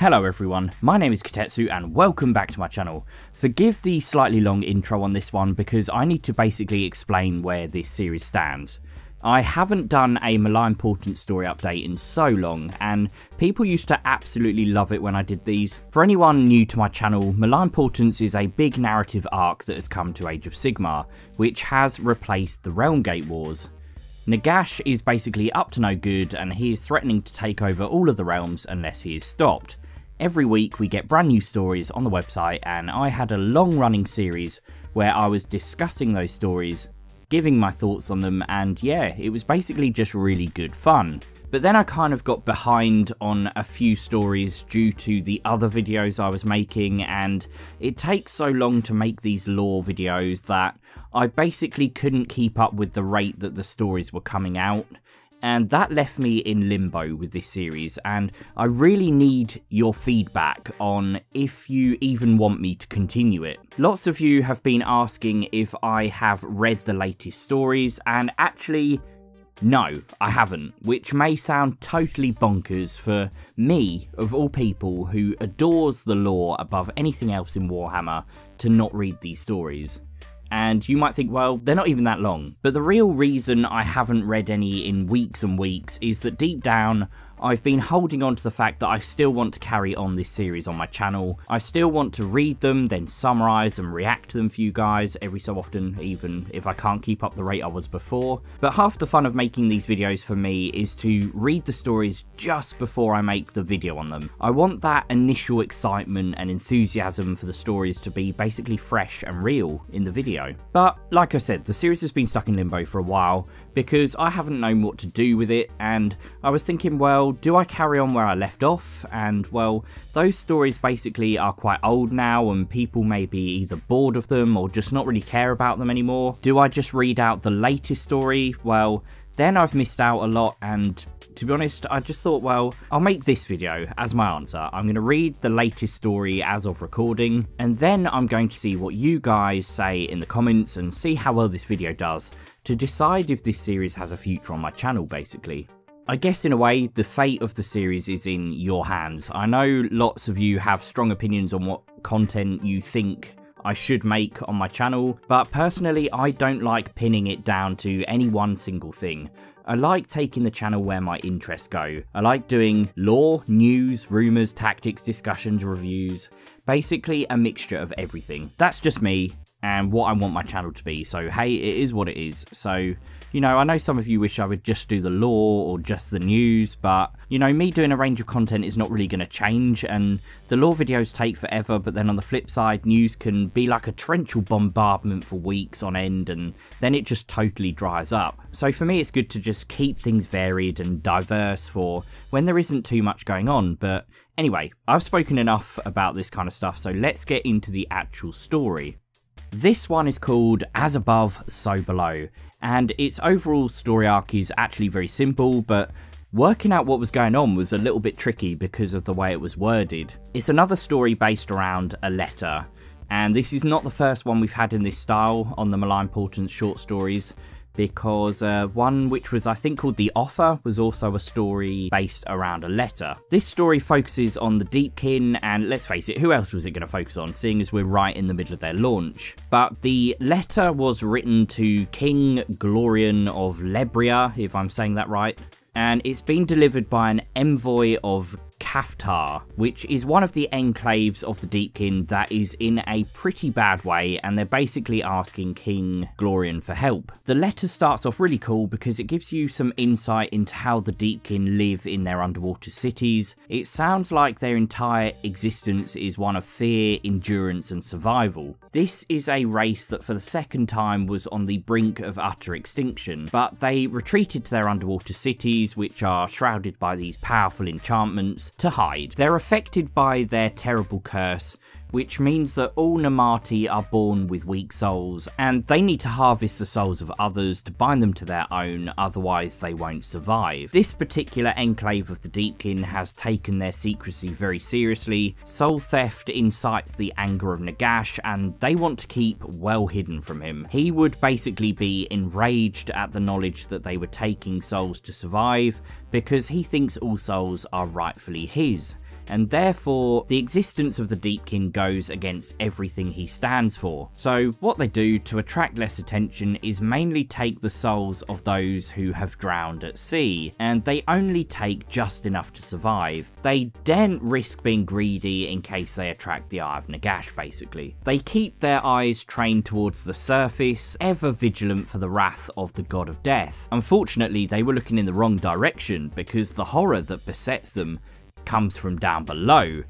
Hello everyone, my name is Kitetsu and welcome back to my channel. Forgive the slightly long intro on this one because I need to basically explain where this series stands. I haven't done a Malign Portents story update in so long, and people used to absolutely love it when I did these. For anyone new to my channel, Malign Portents is a big narrative arc that has come to Age of Sigmar, which has replaced the Realm Gate Wars. Nagash is basically up to no good and he is threatening to take over all of the realms unless he is stopped. Every week we get brand new stories on the website, and I had a long running series where I was discussing those stories, giving my thoughts on them, and yeah, it was basically just really good fun. But then I kind of got behind on a few stories due to the other videos I was making, and it takes so long to make these lore videos that I basically couldn't keep up with the rate that the stories were coming out. And that left me in limbo with this series, and I really need your feedback on if you even want me to continue it. Lots of you have been asking if I have read the latest stories, and actually, no, I haven't, which may sound totally bonkers for me, of all people, who adores the lore above anything else in Warhammer, to not read these stories. And you might think, well, they're not even that long. But the real reason I haven't read any in weeks and weeks is that deep down, I've been holding on to the fact that I still want to carry on this series on my channel. I still want to read them, then summarise and react to them for you guys every so often, even if I can't keep up the rate I was before. But half the fun of making these videos for me is to read the stories just before I make the video on them. I want that initial excitement and enthusiasm for the stories to be basically fresh and real in the video. But like I said, the series has been stuck in limbo for a while because I haven't known what to do with it, and I was thinking, well, do I carry on where I left off? And well, those stories basically are quite old now and people may be either bored of them or just not really care about them anymore. Do I just read out the latest story? Well, then I've missed out a lot, and to be honest, I just thought, well, I'll make this video as my answer. I'm going to read the latest story as of recording, and then I'm going to see what you guys say in the comments and see how well this video does to decide if this series has a future on my channel, basically. I guess in a way, the fate of the series is in your hands. I know lots of you have strong opinions on what content you think I should make on my channel, but personally I don't like pinning it down to any one single thing. I like taking the channel where my interests go. I like doing lore, news, rumours, tactics, discussions, reviews, basically a mixture of everything. That's just me and what I want my channel to be, so hey, it is what it is. So, you know, I know some of you wish I would just do the lore or just the news, but, you know, me doing a range of content is not really going to change, and the lore videos take forever, but then on the flip side, news can be like a torrential bombardment for weeks on end, and then it just totally dries up. So for me, it's good to just keep things varied and diverse for when there isn't too much going on. But anyway, I've spoken enough about this kind of stuff, so let's get into the actual story. This one is called As Above, So Below, and its overall story arc is actually very simple, but working out what was going on was a little bit tricky because of the way it was worded. It's another story based around a letter, and this is not the first one we've had in this style on the Malign Portents short stories, because one which was I think called The Offer was also a story based around a letter. This story focuses on the deepkin, and let's face it, who else was it going to focus on, seeing as we're right in the middle of their launch? But the letter was written to King Glorian of Laebrea, if I'm saying that right, and it's been delivered by an envoy of Khaphtar, which is one of the enclaves of the deepkin that is in a pretty bad way, and they're basically asking King Glorian for help. The letter starts off really cool because it gives you some insight into how the deepkin live in their underwater cities. It sounds like their entire existence is one of fear, endurance and survival. This is a race that for the second time was on the brink of utter extinction, but they retreated to their underwater cities, which are shrouded by these powerful enchantments, to hide. They're affected by their terrible curse, which means that all Namati are born with weak souls, and they need to harvest the souls of others to bind them to their own, otherwise they won't survive. This particular enclave of the deepkin has taken their secrecy very seriously. Soul theft incites the anger of Nagash, and they want to keep well hidden from him. He would basically be enraged at the knowledge that they were taking souls to survive, because he thinks all souls are rightfully his. and therefore the existence of the deepkin goes against everything he stands for. So what they do to attract less attention is mainly take the souls of those who have drowned at sea, and they only take just enough to survive. They daren't risk being greedy in case they attract the eye of Nagash, basically. They keep their eyes trained towards the surface, ever vigilant for the wrath of the god of death. Unfortunately, they were looking in the wrong direction, because the horror that besets them comes from down below.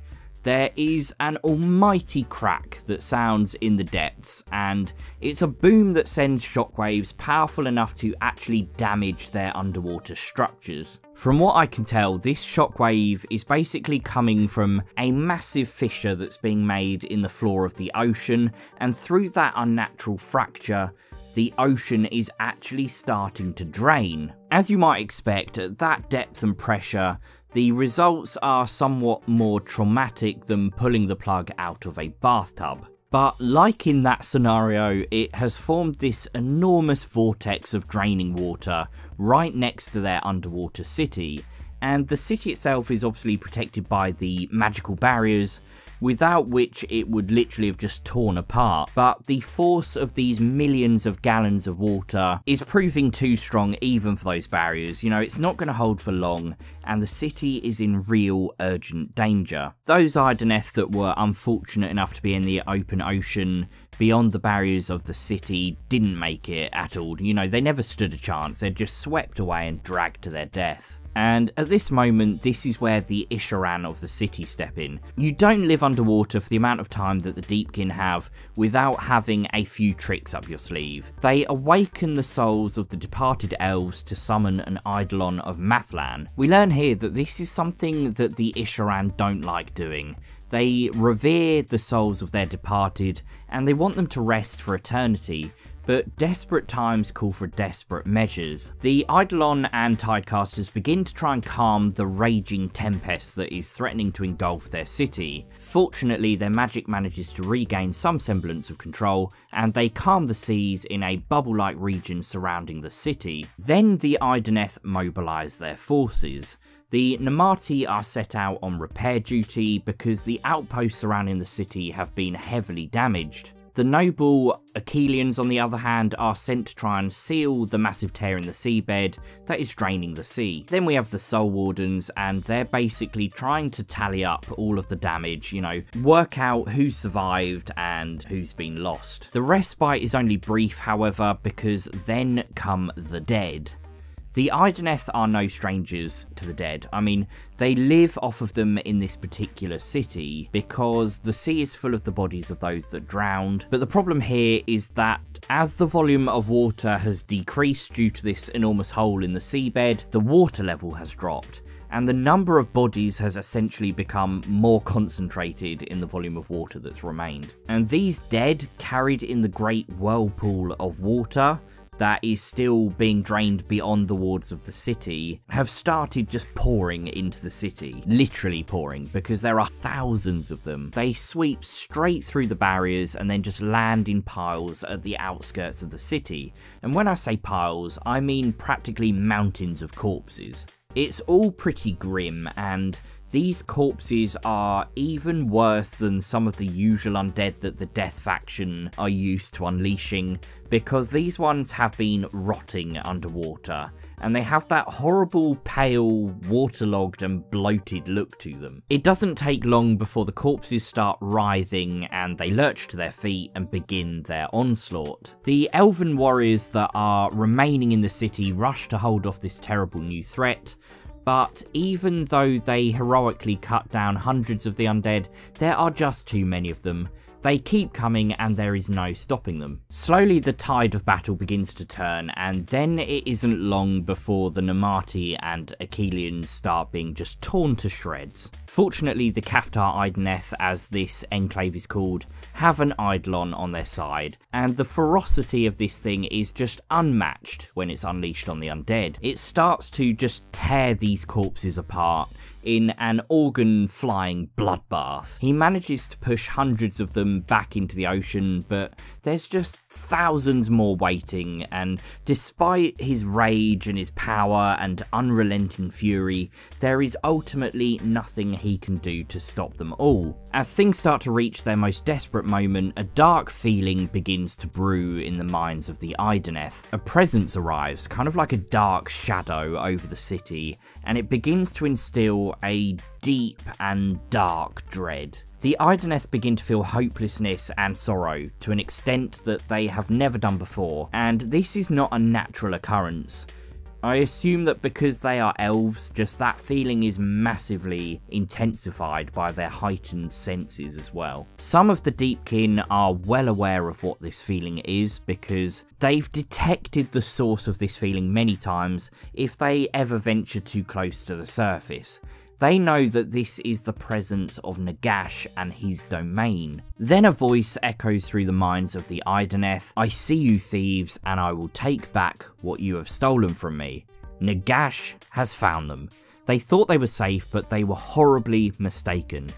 There is an almighty crack that sounds in the depths, and it's a boom that sends shockwaves powerful enough to actually damage their underwater structures. From what I can tell, this shockwave is basically coming from a massive fissure that's being made in the floor of the ocean, and through that unnatural fracture, the ocean is actually starting to drain. As you might expect, at that depth and pressure, the results are somewhat more traumatic than pulling the plug out of a bathtub. But like in that scenario, it has formed this enormous vortex of draining water right next to their underwater city, and the city itself is obviously protected by the magical barriers, without which it would literally have just torn apart. But the force of these millions of gallons of water is proving too strong even for those barriers. You know, it's not going to hold for long, and the city is in real urgent danger. Those eidolons that were unfortunate enough to be in the open ocean beyond the barriers of the city didn't make it at all. You know, they never stood a chance. They're just swept away and dragged to their death. And at this moment, this is where the Isharann of the city step in. You don't live underwater for the amount of time that the deepkin have without having a few tricks up your sleeve. They awaken the souls of the departed elves to summon an eidolon of MALIGN. We learn here that this is something that the Isharann don't like doing. They revere the souls of their departed, and they want them to rest for eternity. But desperate times call for desperate measures. The Eidolon and Tidecasters begin to try and calm the raging tempest that is threatening to engulf their city. Fortunately, their magic manages to regain some semblance of control, and they calm the seas in a bubble-like region surrounding the city. Then the Eidolons mobilise their forces. The Namati are set out on repair duty because the outposts surrounding the city have been heavily damaged. The noble Achilleans, on the other hand, are sent to try and seal the massive tear in the seabed that is draining the sea. Then we have the Soul Wardens, and they're basically trying to tally up all of the damage, you know, work out who's survived and who's been lost. The respite is only brief, however, because then come the dead. The Eidolons are no strangers to the dead. I mean, they live off of them in this particular city because the sea is full of the bodies of those that drowned. But the problem here is that as the volume of water has decreased due to this enormous hole in the seabed, the water level has dropped, and the number of bodies has essentially become more concentrated in the volume of water that's remained. And these dead, carried in the great whirlpool of water that is still being drained beyond the wards of the city, have started just pouring into the city. Literally pouring, because there are thousands of them. They sweep straight through the barriers and then just land in piles at the outskirts of the city. And when I say piles, I mean practically mountains of corpses. It's all pretty grim, and these corpses are even worse than some of the usual undead that the Death faction are used to unleashing, because these ones have been rotting underwater, and they have that horrible, pale, waterlogged and bloated look to them. It doesn't take long before the corpses start writhing and they lurch to their feet and begin their onslaught. The elven warriors that are remaining in the city rush to hold off this terrible new threat, but even though they heroically cut down hundreds of the undead, there are just too many of them. They keep coming and there is no stopping them. Slowly the tide of battle begins to turn, and then it isn't long before the Namati and Achilleans start being just torn to shreds. Fortunately, the Khaphtar Eidolons, as this enclave is called, have an eidolon on their side, and the ferocity of this thing is just unmatched when it's unleashed on the undead. It starts to just tear these corpses apart, in an organ-flying bloodbath. He manages to push hundreds of them back into the ocean, but there's just thousands more waiting, and despite his rage and his power and unrelenting fury, there is ultimately nothing he can do to stop them all. As things start to reach their most desperate moment, a dark feeling begins to brew in the minds of the Idoneth. A presence arrives, kind of like a dark shadow over the city, and it begins to instill a deep and dark dread. The Idoneth begin to feel hopelessness and sorrow to an extent that they have never done before, and this is not a natural occurrence. I assume that because they are elves, just that feeling is massively intensified by their heightened senses as well. Some of the deepkin are well aware of what this feeling is because they've detected the source of this feeling many times if they ever venture too close to the surface. They know that this is the presence of Nagash and his domain. Then a voice echoes through the minds of the Idoneth. "I see you, thieves, and I will take back what you have stolen from me." Nagash has found them. They thought they were safe, but they were horribly mistaken.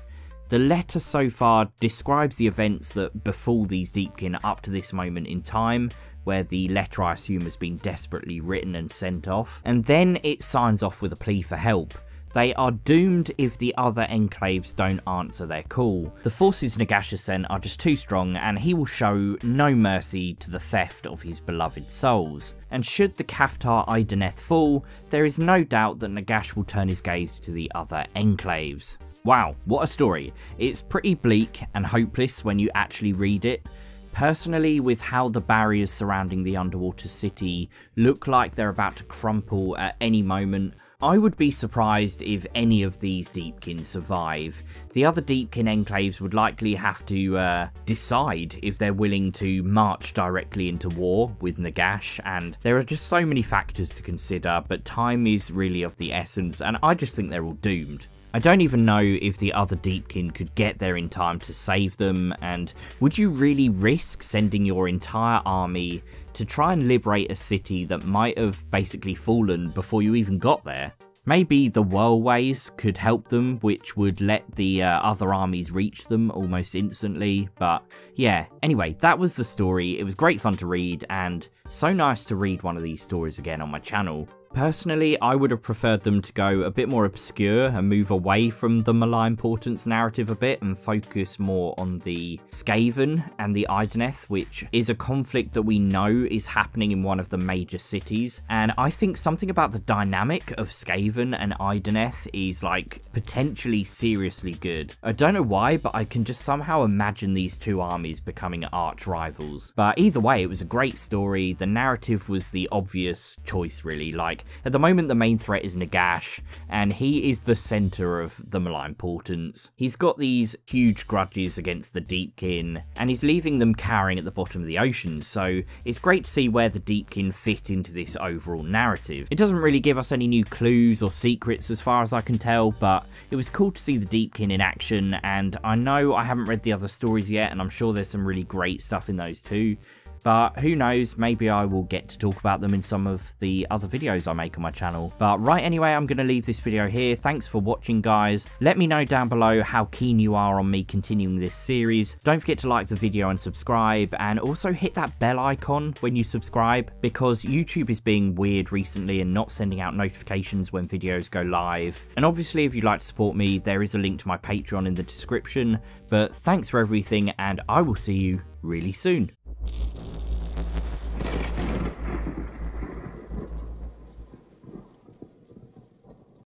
The letter so far describes the events that befall these deepkin up to this moment in time, where the letter I assume has been desperately written and sent off, and then it signs off with a plea for help. They are doomed if the other enclaves don't answer their call. The forces Nagash has sent are just too strong, and he will show no mercy to the theft of his beloved souls. And should the Khaphtar Idoneth fall, there is no doubt that Nagash will turn his gaze to the other enclaves. Wow, what a story. It's pretty bleak and hopeless when you actually read it. Personally, with how the barriers surrounding the underwater city look like they're about to crumple at any moment, I would be surprised if any of these deepkin survive. The other deepkin enclaves would likely have to decide if they're willing to march directly into war with Nagash, and there are just so many factors to consider, but time is really of the essence, and I just think they're all doomed. I don't even know if the other deepkin could get there in time to save them, and would you really risk sending your entire army to try and liberate a city that might have basically fallen before you even got there? Maybe the whirlways could help them, which would let the other armies reach them almost instantly, but yeah, anyway, that was the story. It was great fun to read, and so nice to read one of these stories again on my channel. Personally, I would have preferred them to go a bit more obscure and move away from the malign portents narrative a bit and focus more on the Skaven and the Idoneth, which is a conflict that we know is happening in one of the major cities. And I think something about the dynamic of Skaven and Idoneth is like potentially seriously good. I don't know why, but I can just somehow imagine these two armies becoming arch rivals. But either way, it was a great story. The narrative was the obvious choice really. Like, at the moment, the main threat is Nagash, and he is the centre of the malign portents. He's got these huge grudges against the deepkin, and he's leaving them cowering at the bottom of the ocean, so it's great to see where the deepkin fit into this overall narrative. It doesn't really give us any new clues or secrets as far as I can tell, but it was cool to see the deepkin in action, and I know I haven't read the other stories yet, and I'm sure there's some really great stuff in those too. But who knows, maybe I will get to talk about them in some of the other videos I make on my channel. But right, anyway, I'm going to leave this video here. Thanks for watching, guys. Let me know down below how keen you are on me continuing this series. Don't forget to like the video and subscribe, and also hit that bell icon when you subscribe, because YouTube is being weird recently and not sending out notifications when videos go live. And obviously, if you'd like to support me, there is a link to my Patreon in the description. But thanks for everything, and I will see you really soon.